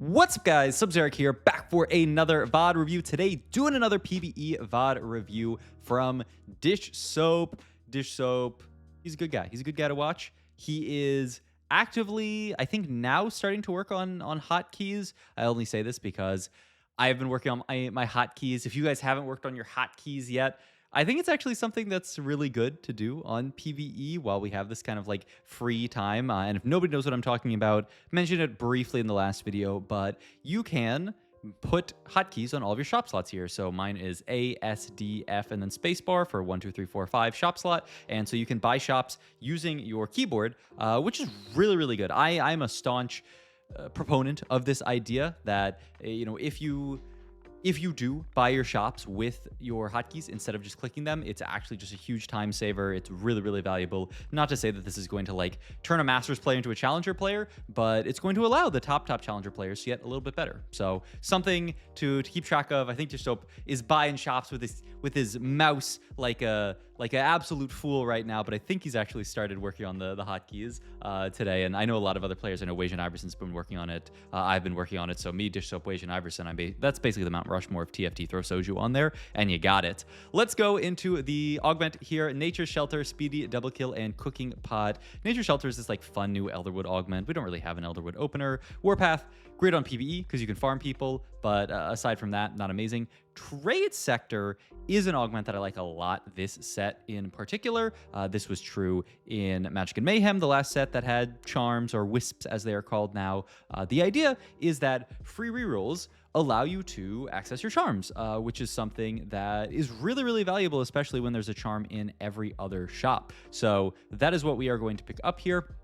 What's up, guys? Sub-Zeric here, back for another VOD review. Today, doing another PvE VOD review from Dishsoap. Dishsoap, he's a good guy. He's a good guy to watch. He is actively, I think, now starting to work on hotkeys. I only say this because I've been working on my hotkeys. If you guys haven't worked on your hotkeys yet, I think it's actually something that's really good to do on PvE while we have this kind of like free time. And if nobody knows what I'm talking about, mentioned it briefly in the last video, but you can put hotkeys on all of your shop slots here. So mine is A, S, D, F, and then spacebar for 1, 2, 3, 4, 5 shop slot. And so you can buy shops using your keyboard, which is really, really good. I'm a staunch proponent of this idea that, if you do buy your shops with your hotkeys instead of just clicking them, it's actually just a huge time saver. It's really, really valuable. Not to say that this is going to like turn a Masters player into a Challenger player, but it's going to allow the top Challenger players to get a little bit better. So something to keep track of. I think Dishsoap is buying shops with his mouse like an absolute fool right now, but I think he's actually started working on the hotkeys today. And I know a lot of other players. I know Wajan Iverson's been working on it. I've been working on it. So me, Dishsoap, Wajan Iverson, that's basically the Mount Rushmore of TFT. Throw Soju on there, and you got it. Let's go into the augment here. Nature Shelter, Speedy, Double Kill, and Cooking Pot. Nature Shelter is this like fun new Elderwood augment. We don't really have an Elderwood opener. Warpath, great on PvE because you can farm people, but aside from that, not amazing. Trade Sector is an augment that I like a lot this set in particular. This was true in Magic and Mayhem, the last set that had charms, or wisps as they are called now. The idea is that free rerolls allow you to access your charms, which is something that is really, really valuable, especially when there's a charm in every other shop. So that is what we are going to pick up here.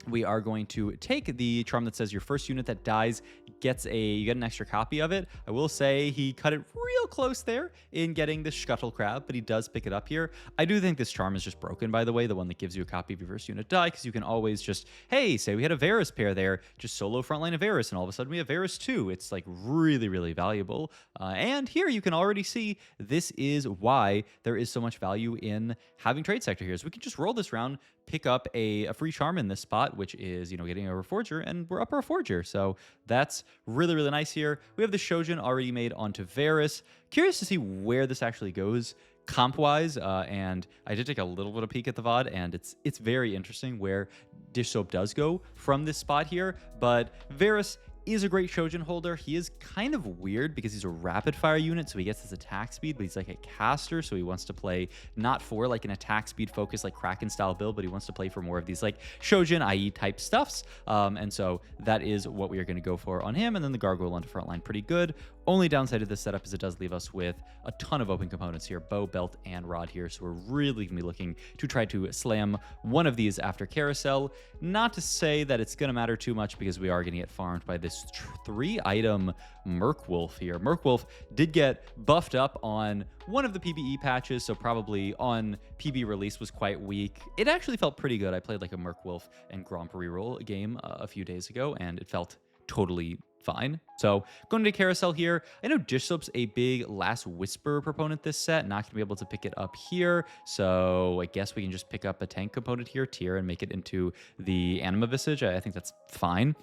We are going to take the charm that says your first unit that dies you get an extra copy of it. I will say he cut it real close there in getting the Scuttle Crab, but he does pick it up here. I do think this charm is just broken, by the way, the one that gives you a copy of your first unit die, because you can always just, hey, say we had a Varus pair there, just solo frontline of Varus, and all of a sudden we have Varus too. It's like really, really valuable. And here you can already see this is why there is so much value in having Trade Sector here. So we can just roll this round, pick up a free charm in this spot, which is, getting a Reforger, and we're up a Reforger. So that's really, really nice here. We have the Shojin already made onto Varus. Curious to see where this actually goes comp-wise, and I did take a little bit of peek at the VOD, and it's very interesting where Dishsoap does go from this spot here, but Varus is a great Shojin holder. He is kind of weird because he's a rapid fire unit, so he gets his attack speed, but he's like a caster, so he wants to play not for like an attack speed focus like Kraken style build, but he wants to play for more of these like Shojin IE type stuffs. And so that is what we are going to go for on him. And then the Gargoyle onto frontline, pretty good. Only downside of this setup is it does leave us with a ton of open components here, bow, belt, and rod here. So we're really going to be looking to try to slam one of these after Carousel. Not to say that it's going to matter too much because we are going to get farmed by this 3-item Merkwolf here. Merkwolf did get buffed up on one of the PvE patches, so probably on PB release was quite weak. It actually felt pretty good. I played like a Merkwolf and Gromp reroll game a few days ago, and it felt totally fine. So going to Carousel here. I know Dishsoap's a big Last Whisper proponent this set. Not going to be able to pick it up here. So I guess we can just pick up a tank component here, Tier, and make it into the Anima Visage. I think that's fine.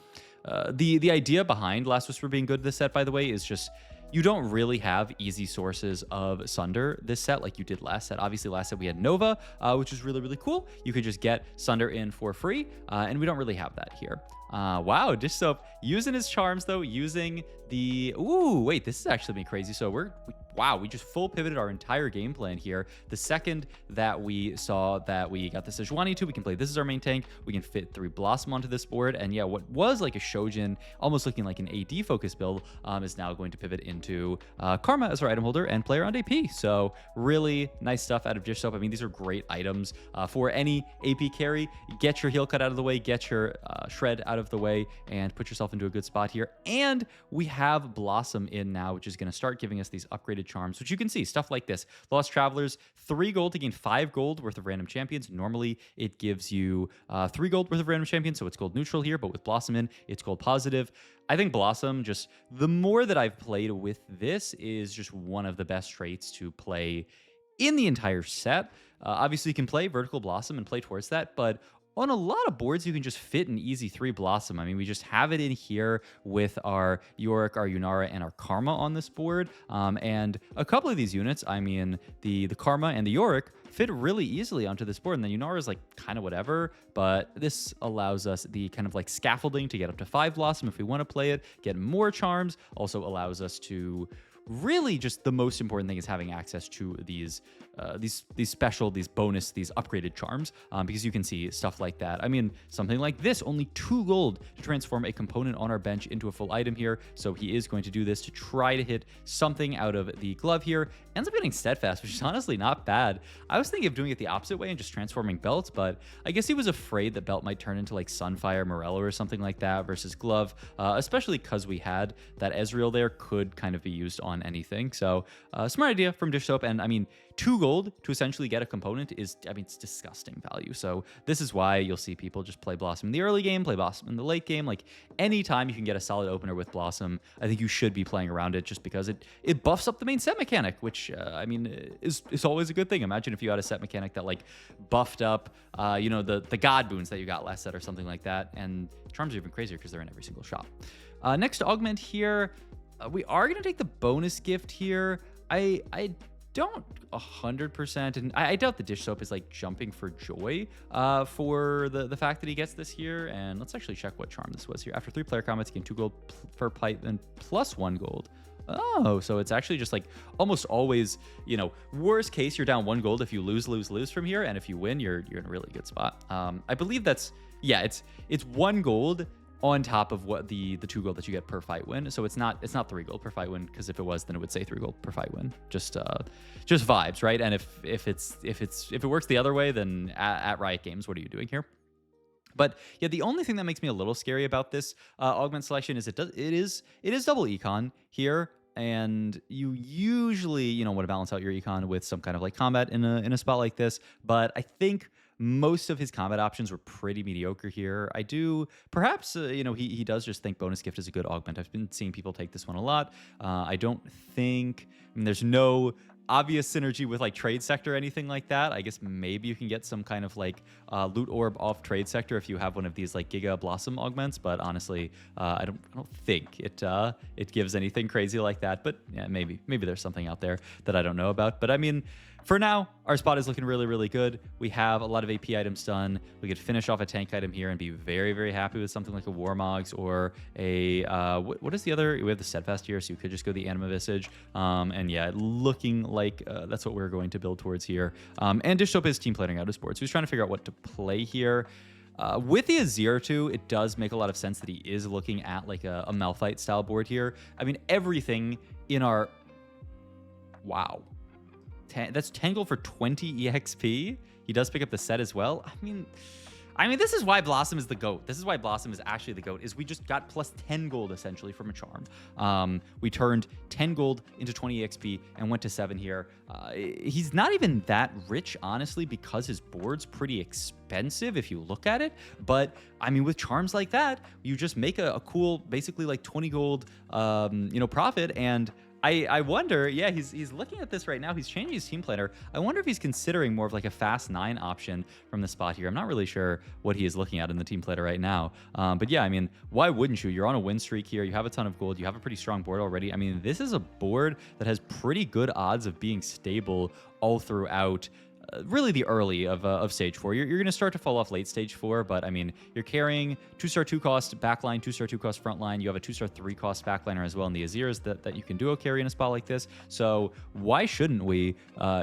The idea behind Last Whisper being good this set, by the way, is just you don't really have easy sources of Sunder this set like you did last set. Obviously, last set we had Nova, which is really, really cool. You could just get Sunder in for free, and we don't really have that here. Wow, Dishsoap using his charms, though, using the... Ooh, wait, this is actually been crazy. So we just full pivoted our entire game plan here. The second that we saw that we got the Sejuani 2, we can play this as our main tank. We can fit 3 Blossom onto this board. And yeah, what was like a Shojin, almost looking like an AD focus build, is now going to pivot into Karma as our item holder and play around AP. So really nice stuff out of Dishsoap. I mean, these are great items for any AP carry. Get your heal cut out of the way, get your shred out of the way, and put yourself into a good spot here. And we have Blossom in now, which is going to start giving us these upgraded charms, which you can see stuff like this. Lost Travelers, 3 gold to gain 5 gold worth of random champions. Normally it gives you 3 gold worth of random champions, so it's gold neutral here, but with Blossom in, it's gold positive. I think Blossom, just the more that I've played with this, is just one of the best traits to play in the entire set. Obviously you can play Vertical Blossom and play towards that, but on a lot of boards, you can just fit an easy 3 Blossom. I mean, we just have it in here with our Yorick, our Yunara, and our Karma on this board. And a couple of these units, I mean, the Karma and the Yorick fit really easily onto this board. And the Yunara is like kind of whatever, but this allows us the kind of like scaffolding to get up to 5 Blossom if we want to play it, get more charms, also allows us to really just the most important thing is having access to these special, these bonus, these upgraded charms, because you can see stuff like that. I mean, something like this, only 2 gold to transform a component on our bench into a full item here. So he is going to do this to try to hit something out of the glove here. Ends up getting Steadfast, which is honestly not bad. I was thinking of doing it the opposite way and just transforming Belt, but I guess he was afraid that Belt might turn into like Sunfire, Morello, or something like that versus Glove, especially because we had that Ezreal there could kind of be used on anything. So smart idea from Dishsoap. And I mean, 2 gold to essentially get a component is, I mean, it's disgusting value. So this is why you'll see people just play Blossom in the early game, play Blossom in the late game. Like anytime you can get a solid opener with Blossom, I think you should be playing around it just because it buffs up the main set mechanic, which I mean is always a good thing. Imagine if you had a set mechanic that like buffed up, you know, the God boons that you got last set or something like that. And charms are even crazier because they're in every single shop. Next augment here, we are going to take the bonus gift here. I don't 100%, and I doubt the Dishsoap is like jumping for joy for the fact that he gets this here. And let's actually check what charm this was here. After 3 player combats, you gain 2 gold per pipe and plus 1 gold. Oh, so it's actually just like almost always, you know, worst case, you're down 1 gold if you lose from here, and if you win, you're in a really good spot. I believe that's, yeah, it's 1 gold on top of what the 2 gold that you get per fight win. So it's not 3 gold per fight win, because if it was, then it would say 3 gold per fight win. Just vibes, right? And if it works the other way, then at Riot Games, what are you doing here? But yeah, the only thing that makes me a little scary about this augment selection is it is double econ here. And you usually, you know, want to balance out your econ with some kind of like combat in a spot like this. But I think most of his combat options were pretty mediocre here. I do, perhaps, you know, he does just think bonus gift is a good augment. I've been seeing people take this one a lot. I don't think, I mean, there's no obvious synergy with like trade sector or anything like that. I guess maybe you can get some kind of like loot orb off trade sector if you have one of these like Giga Blossom augments, but honestly, I don't think it gives anything crazy like that. But yeah, maybe there's something out there that I don't know about. But I mean, for now, our spot is looking really, really good. We have a lot of AP items done. We could finish off a tank item here and be very, very happy with something like a Warmogs or a, what is the other? We have the Steadfast here, so you could just go the Anima Visage. And yeah, looking like that's what we're going to build towards here. And Dishsoap is team planning out his board, so he's trying to figure out what to play here. With the Azir too, it does make a lot of sense that he is looking at like a Malphite style board here. I mean, everything in our... Wow. That's 10 gold for 20 EXP. He does pick up the set as well. I mean, this is why Blossom is the GOAT. This is why Blossom is actually the GOAT, is we just got plus 10 gold essentially from a charm. We turned 10 gold into 20 EXP and went to 7 here. He's not even that rich, honestly, because his board's pretty expensive if you look at it. But I mean, with charms like that, you just make a cool, basically like 20 gold, you know, profit. And I wonder, yeah, he's looking at this right now. He's changing his team planner. I wonder if he's considering more of like a fast 9 option from the spot here. I'm not really sure what he is looking at in the team planner right now. But yeah, I mean, why wouldn't you? You're on a win streak here. You have a ton of gold. You have a pretty strong board already. I mean, this is a board that has pretty good odds of being stable all throughout really the early of stage 4. You're going to start to fall off late stage 4, but I mean, you're carrying 2-star 2-cost backline, 2-star 2-cost frontline. You have a 2-star 3-cost backliner as well in the Azirs that you can duo carry in a spot like this. So why shouldn't we,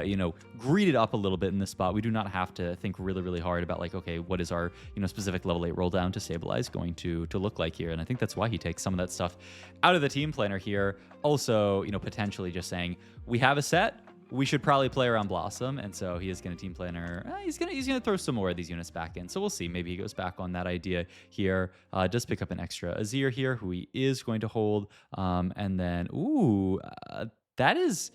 you know, greed it up a little bit in this spot? We do not have to think really, really hard about like, okay, what is our, you know, specific level 8 roll down to stabilize going to look like here? And I think that's why he takes some of that stuff out of the team planner here. Also, you know, potentially just saying, we have a set, we should probably play around Blossom, and so he is going to team planner. He's gonna throw some more of these units back in, so we'll see. Maybe he goes back on that idea here. Does pick up an extra Azir here, who he is going to hold, and then that is,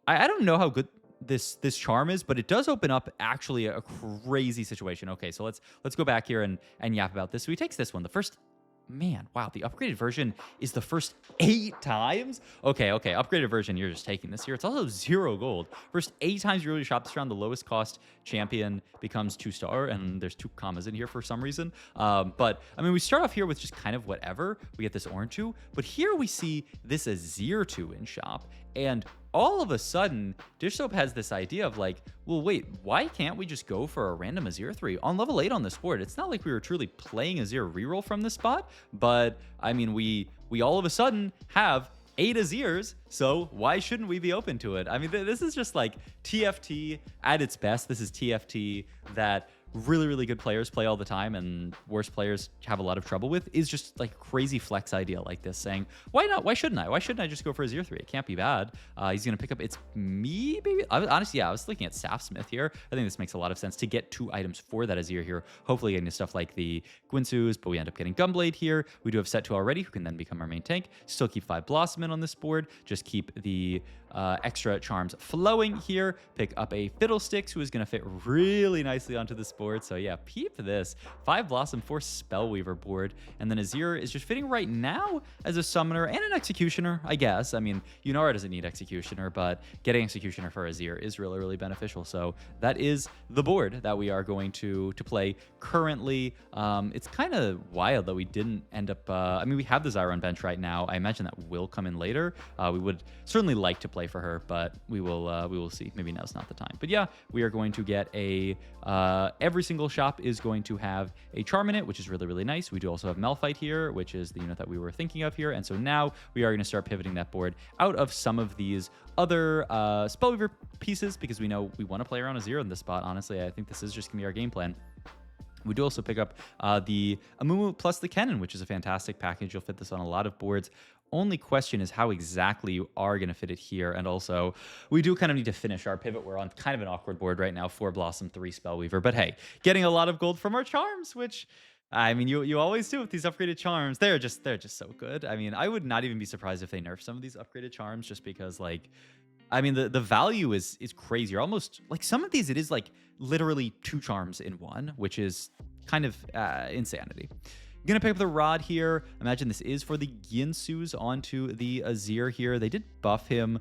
I don't know how good this charm is, but it does open up actually a crazy situation. Okay, so let's go back here and yap about this. So he takes this one, the first man, wow, the upgraded version is the first 8 times? Okay, upgraded version, you're just taking this here. It's also 0 gold. First 8 times you really shop this around, the lowest cost champion becomes 2-star, and there's 2 commas in here for some reason. But, I mean, we start off here with just kind of whatever. We get this orange 2, but here we see this Azir 2 in shop, and all of a sudden, Dishsoap has this idea of like, well, wait, why can't we just go for a random Azir 3 on level 8 on this board? It's not like we were truly playing Azir reroll from this spot, but I mean, we all of a sudden have 8 Azirs, so why shouldn't we be open to it? I mean, this is just like TFT at its best. This is TFT that really, really good players play all the time and worst players have a lot of trouble with, is just like crazy flex idea like this, saying, why not? Why shouldn't I? Why shouldn't I just go for Azir 3? It can't be bad. He's going to pick up, it's me, baby? Honestly, yeah, I was looking at Safsmith here. I think this makes a lot of sense to get 2 items for that Azir here, hopefully getting to stuff like the Gwynsu's, but we end up getting Gunblade here. We do have Set 2 already, who can then become our main tank. Still keep 5 Blossom in on this board. Just keep the extra charms flowing here. Pick up a Fiddlesticks, who is going to fit really nicely onto this board. So yeah, peep this. 5 Blossom, 4 Spellweaver board. And then Azir is just fitting right now as a summoner and an Executioner, I guess. I mean, Yunara doesn't need Executioner, but getting Executioner for Azir is really, really beneficial. So that is the board that we are going to play currently. It's kind of wild that we didn't end up... I mean, we have the Zyron bench right now. I imagine that will come in later. We would certainly like to play for her, but we will see. Maybe now's not the time. But yeah, we are going to get a... every single shop is going to have a charm in it, which is really, really nice. We do also have Malphite here, which is the unit that we were thinking of here. And so now we are going to start pivoting that board out of some of these other Spellweaver pieces, because we know we want to play around Azir in this spot. Honestly, I think this is just going to be our game plan. We do also pick up the Amumu plus the Kennen, which is a fantastic package. You'll fit this on a lot of boards. Only question is how exactly you are going to fit it here. And also, we do kind of need to finish our pivot. We're on kind of an awkward board right now, 4 Blossom, 3 Spellweaver. But hey, getting a lot of gold from our charms, which... I mean, you always do with these upgraded charms. They're just so good. I mean, I would not even be surprised if they nerf some of these upgraded charms, just because, like, I mean, the value is crazy. You're almost, like, some of these, it is, like, literally 2 charms in one, which is kind of insanity. Gonna pick up the Rod here. Imagine this is for the Ginsu's onto the Azir here. They did buff him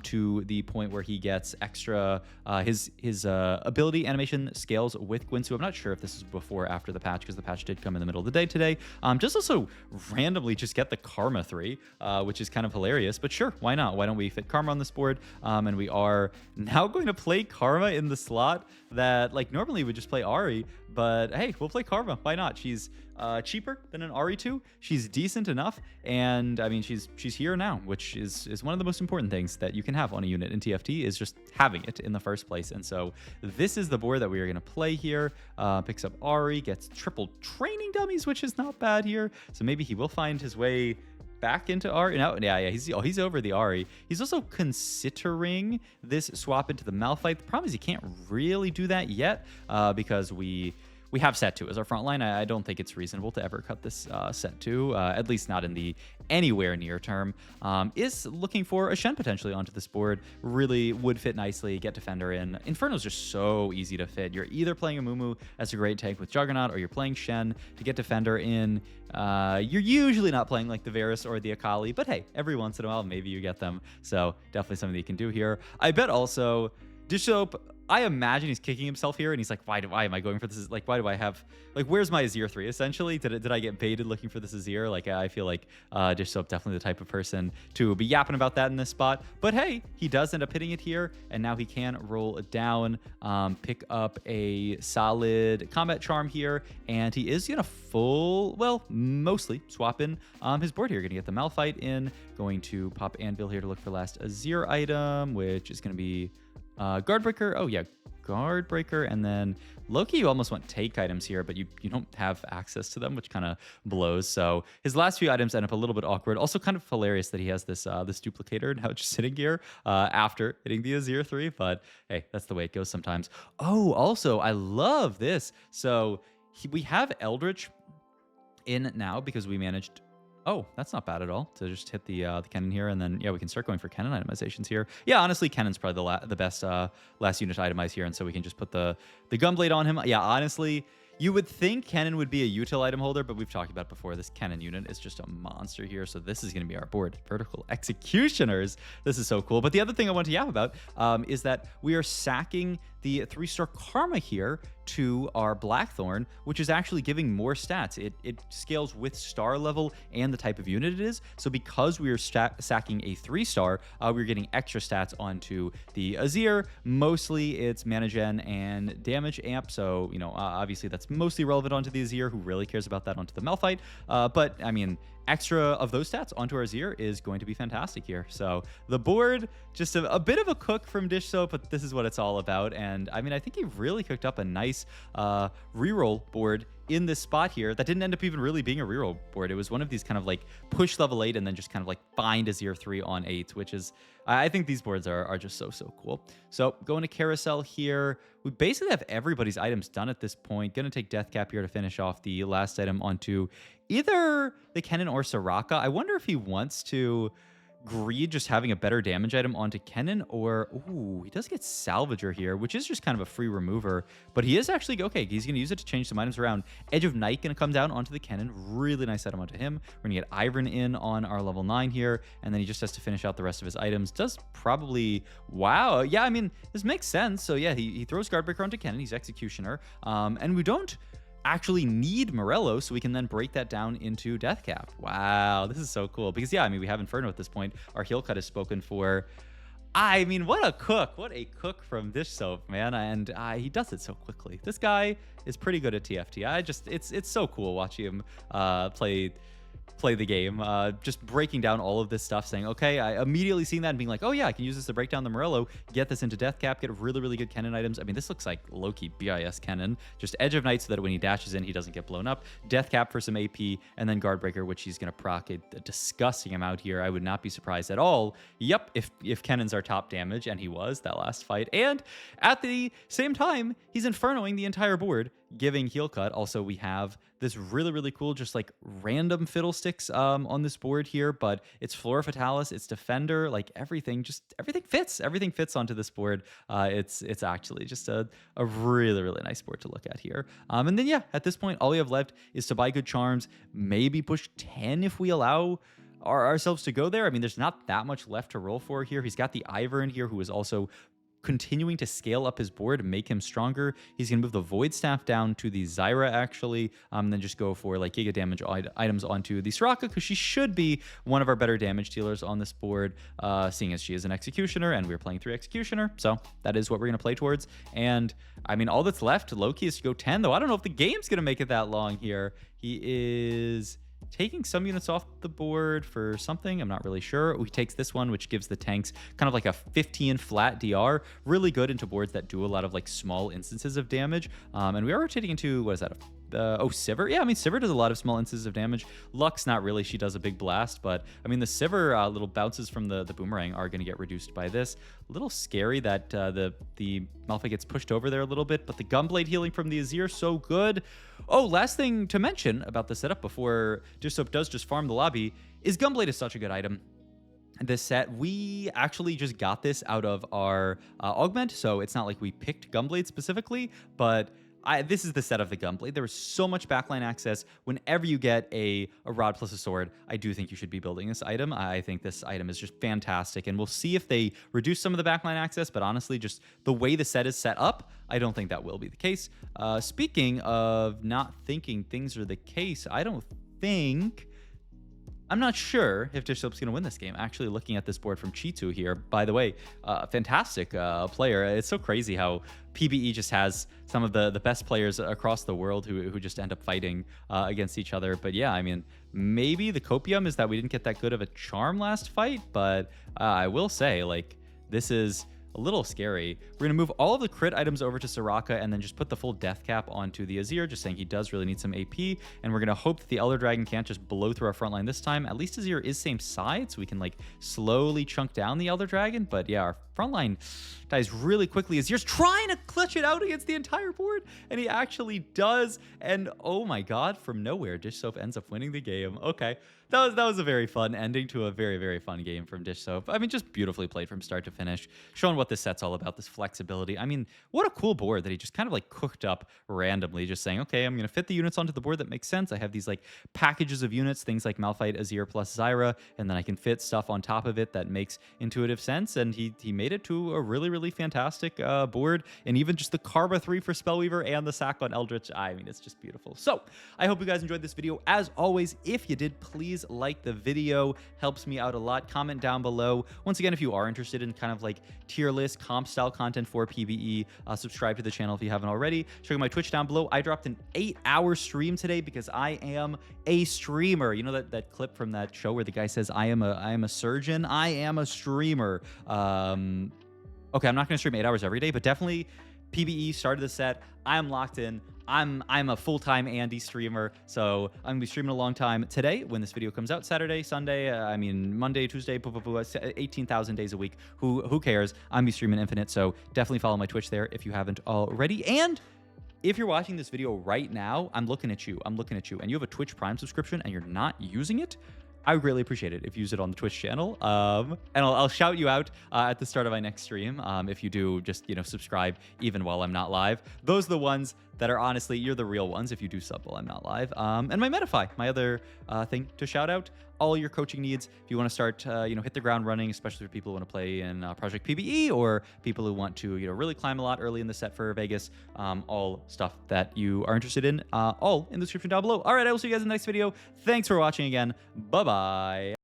to the point where he gets extra, his ability animation scales with Gwynsu. I'm not sure if this is before or after the patch, because the patch did come in the middle of the day today. Just also randomly just get the Karma 3, which is kind of hilarious, but sure, why not? Why don't we fit Karma on this board? And we are now going to play Karma in the slot that, like, normally we would just play Ahri, but hey, we'll play Karma. Why not? She's cheaper than an Ahri 2. She's decent enough, and I mean, she's here now, which is one of the most important things that you can have on a unit in TFT, is just having it in the first place. And so this is the board that we are going to play here. Picks up Ahri, gets triple training dummies, which is not bad here. So maybe he will find his way back into Ahri. No, yeah, he's over the Ahri. He's also considering this swap into the Malphite. The problem is he can't really do that yet because we have Set 2 as our front line. I don't think it's reasonable to ever cut this Set 2, at least not in the anywhere near term. Is looking for a Shen potentially onto this board. Really would fit nicely, get Defender in. Inferno's just so easy to fit. You're either playing a Mumu as a great tank with Juggernaut, or you're playing Shen to get Defender in. You're usually not playing like the Varus or the Akali, but hey, every once in a while, maybe you get them. So definitely something that you can do here. I bet also Dishsoap, I imagine he's kicking himself here, and he's like, why am I going for this? Like, why do I have, like, where's my Azir 3, essentially? Did I get baited looking for this Azir? Like, I feel like Dishsoap definitely the type of person to be yapping about that in this spot. But hey, he does end up hitting it here, and now he can roll down, pick up a solid combat charm here, and he is going to mostly swap in his board here. Going to get the Malphite in, going to pop Anvil here to look for last Azir item, which is going to be Guardbreaker. Oh yeah, Guardbreaker. And then Loki, you almost want take items here, but you don't have access to them, which kind of blows. So his last few items end up a little bit awkward. Also kind of hilarious that he has this this duplicator now just sitting here after hitting the Azir 3, but hey, that's the way it goes sometimes. Oh, also, I love this. So we have Eldritch in now because we managed... Oh, that's not bad at all, to just hit the Kennen here, and then, yeah, we can start going for Kennen itemizations here. Yeah, honestly, Kennen's probably the best last unit to itemize here, and so we can just put the Gunblade on him. Yeah, honestly, You would think Cannon would be a util item holder, but we've talked about before, this Cannon unit is just a monster here. So this is going to be our board. Vertical Executioners. This is so cool. But the other thing I want to yap about is that we are sacking the 3-star Karma here to our Blackthorn, which is actually giving more stats. It scales with star level and the type of unit it is. So because we are sacking a 3-star, we're getting extra stats onto the Azir. Mostly it's mana gen and damage amp. So, you know, obviously that's mostly relevant onto the Azir, who really cares about that onto the Malphite. But I mean, extra of those stats onto our Azir is going to be fantastic here. So the board, just a bit of a cook from Dishsoap, but this is what it's all about. And I mean, I think he really cooked up a nice reroll board in this spot here that didn't end up even really being a reroll board. It was one of these kind of like push level 8 and then just kind of like find Azir 3 on 8, which is, I think these boards are just so cool. So going to carousel here, we basically have everybody's items done at this point. Gonna take Death Cap here to finish off the last item onto either the Kennen or Soraka. I wonder if he wants to greed just having a better damage item onto Kennen, or ooh, he does get Salvager here, which is just kind of a free remover, but he is actually okay. He's gonna use it to change some items around. Edge of Night gonna come down onto the Kennen, really nice item onto him. We're gonna get Ivern in on our level 9 here, and then he just has to finish out the rest of his items. Does probably, wow, yeah, I mean, this makes sense. So yeah, he throws Guardbreaker onto Kennen. He's Executioner, and we don't actually need Morello, so we can then break that down into Death Cap. Wow, this is so cool. Because yeah, I mean, we have Inferno at this point. Our heal cut is spoken for. I mean, what a cook. What a cook from Dishsoap, man. And he does it so quickly. This guy is pretty good at TFT. It's so cool watching him play the game, just breaking down all of this stuff, saying, okay, I immediately seeing that and being like, oh yeah, I can use this to break down the Morello, get this into Death Cap, get really good Kennen items. I mean, this looks like low-key BIS Kennen. Just Edge of Night so that when he dashes in, he doesn't get blown up. Death Cap for some AP, and then Guardbreaker, which he's going to proc a disgusting amount here. I would not be surprised at all. Yep, if Kennen's our top damage, and he was that last fight. And at the same time, he's Infernoing the entire board, giving heal cut. Also, we have this really cool, just like random fiddlesticks on this board here, but it's Flora Fatalis, it's Defender, like everything fits onto this board. It's actually just a really nice board to look at here. And then yeah, at this point, all we have left is to buy good charms, maybe push 10 if we allow ourselves to go there. I mean, there's not that much left to roll for here. He's got the Ivern here, who is also continuing to scale up his board and make him stronger. He's going to move the Void Staff down to the Zyra, actually, and then just go for like giga damage items onto the Soraka, because she should be one of our better damage dealers on this board, seeing as she is an Executioner, and we're playing 3 Executioner, so that is what we're going to play towards. And I mean, all that's left, Loki, is to go 10, though I don't know if the game's going to make it that long here. He is taking some units off the board for something, I'm not really sure. He takes this one, which gives the tanks kind of like a 15 flat DR, really good into boards that do a lot of like small instances of damage. And we are rotating into, what is that, Sivir? Yeah, I mean, Sivir does a lot of small instances of damage. Lux, not really. She does a big blast, but I mean, the Sivir little bounces from the boomerang are going to get reduced by this. A little scary that the Malphite gets pushed over there a little bit, but the Gunblade healing from the Azir, so good. Oh, last thing to mention about the setup before Dishsoap does just farm the lobby is Gunblade is such a good item. This set, we actually just got this out of our augment, so it's not like we picked Gunblade specifically, but this is the set of the Gunblade. There is so much backline access. Whenever you get a rod plus a sword, I do think you should be building this item. I think this item is just fantastic, and we'll see if they reduce some of the backline access, but honestly, just the way the set is set up, I don't think that will be the case. Speaking of not thinking things are the case, I'm not sure if Dishsoap's going to win this game. Actually, looking at this board from Chitu here, by the way, fantastic player. It's so crazy how PBE just has some of the best players across the world who just end up fighting against each other. But yeah, I mean, maybe the copium is that we didn't get that good of a charm last fight, but I will say, like, this is a little scary. We're going to move all of the crit items over to Soraka and then just put the full death cap onto the Azir, just saying he does really need some AP. And we're going to hope that the Elder Dragon can't just blow through our front line this time. At least Azir is same side, so we can like slowly chunk down the Elder Dragon. But yeah, our front line dies really quickly. Azir's trying to clutch it out against the entire board, and he actually does. And oh my god, from nowhere, Dishsoap ends up winning the game. Okay. That was a very fun ending to a very, very fun game from Dish Soap. I mean, just beautifully played from start to finish, showing what this set's all about, this flexibility. I mean, what a cool board that he just kind of like cooked up randomly, just saying, okay, I'm going to fit the units onto the board that makes sense. I have these like packages of units, things like Malphite, Azir plus Zyra, and then I can fit stuff on top of it that makes intuitive sense. And he made it to a really, really fantastic board. And even just the Karma 3 for Spellweaver and the sack on Eldritch, I mean, it's just beautiful. So I hope you guys enjoyed this video. As always, if you did, please like the video. Helps me out a lot. Comment down below. Once again, if you are interested in kind of like tier list comp style content for PvE, subscribe to the channel if you haven't already. Check out my Twitch down below. I dropped an 8-hour stream today because I am a streamer. You know that clip from that show where the guy says, I am a surgeon? I am a streamer. Okay, I'm not going to stream 8 hours every day, but definitely PvE started the set. I am locked in. I'm a full-time Andy streamer, so I'm gonna be streaming a long time today when this video comes out. Saturday, Sunday, I mean Monday, Tuesday, 18,000 days a week. Who cares? I'm gonna be streaming infinite, so definitely follow my Twitch there if you haven't already. And if you're watching this video right now, I'm looking at you, and you have a Twitch Prime subscription and you're not using it, I would greatly appreciate it if you use it on the Twitch channel. And I'll shout you out at the start of my next stream if you do just, subscribe even while I'm not live. Those are the ones that are honestly, you're the real ones if you do sub while I'm not live. And my Metafy, my other thing to shout out, all your coaching needs. If you want to start, hit the ground running, especially for people who want to play in Project PvE or people who want to, really climb a lot early in the set for Vegas, all stuff that you are interested in, all in the description down below. All right, I will see you guys in the next video. Thanks for watching again. Bye-bye.